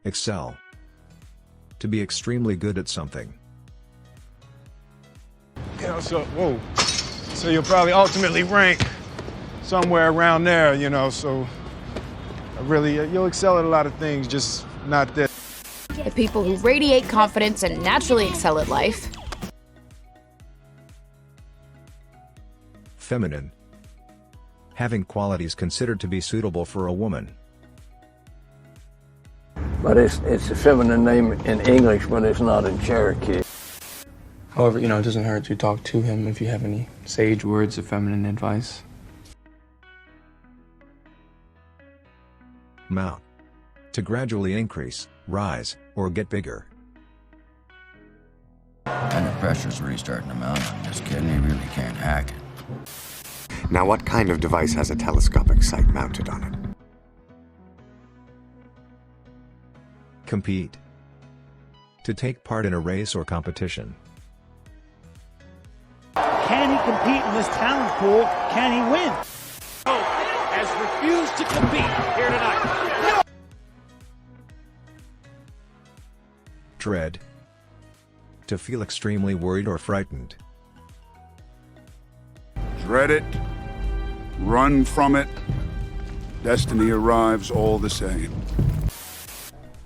Excel. To be extremely good at something. So you'll probably ultimately rank somewhere around there, so you'll excel at a lot of things, just not this. The people who radiate confidence and naturally excel at life. Feminine. Having qualities considered to be suitable for a woman. But it's a feminine name in English, but it's not in Cherokee. However, it doesn't hurt to talk to him if you have any sage words of feminine advice. Mount. To gradually increase, rise, or get bigger. And the pressure's really starting to mount on this kid, and he really can't hack it. Now, what kind of device has a telescopic sight mounted on it? Compete. To take part in a race or competition. Can he compete in this talent pool? Can he win? Has refused to compete here tonight. Dread. To feel extremely worried or frightened. Dread it. Run from it. Destiny arrives all the same.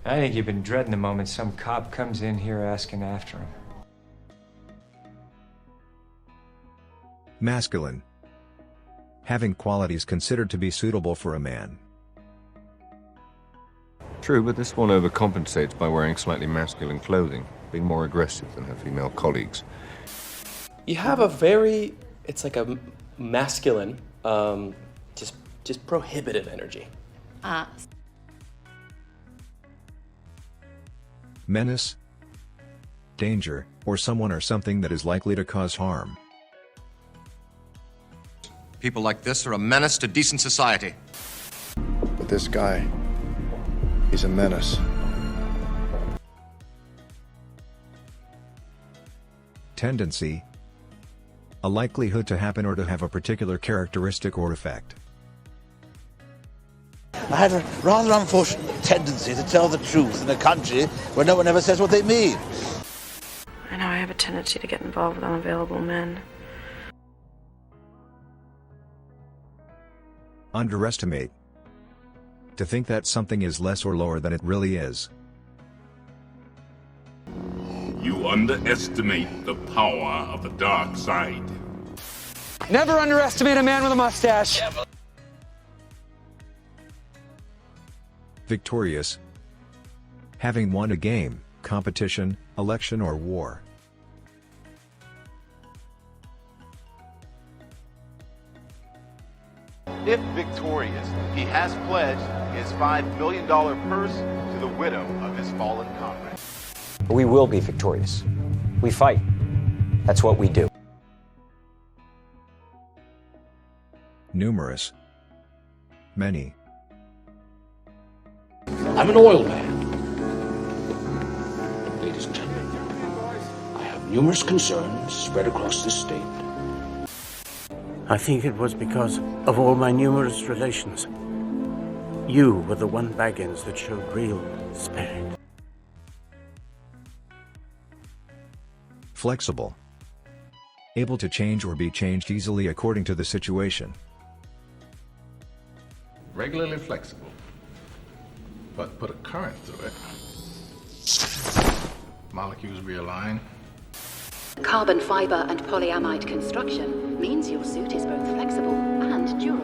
I think you've been dreading the moment some cop comes in here asking after him. Masculine. Having qualities considered to be suitable for a man. True, but this one overcompensates by wearing slightly masculine clothing, being more aggressive than her female colleagues. You have it's like a masculine, just prohibitive energy. Menace. Danger, or someone or something that is likely to cause harm. People like this are a menace to decent society. But this guy, he's a menace. Tendency. A likelihood to happen or to have a particular characteristic or effect. I have a rather unfortunate tendency to tell the truth in a country where no one ever says what they mean. I know I have a tendency to get involved with unavailable men. Underestimate. To think that something is less or lower than it really is. You underestimate the power of the dark side. Never underestimate a man with a mustache. Victorious. Having won a game, competition, election or war. If victorious, he has pledged his $5 million purse to the widow of his fallen comrade. We will be victorious. We fight. That's what we do. Numerous. Many. I'm an oil man. Ladies and gentlemen, I have numerous concerns spread across this state. I think it was because of all my numerous relations. You were the one Baggins that showed real spirit. Flexible. Able to change or be changed easily according to the situation. Regularly flexible, but put a current through it. Molecules realign. Carbon fiber and polyamide construction means your suit is both flexible and durable.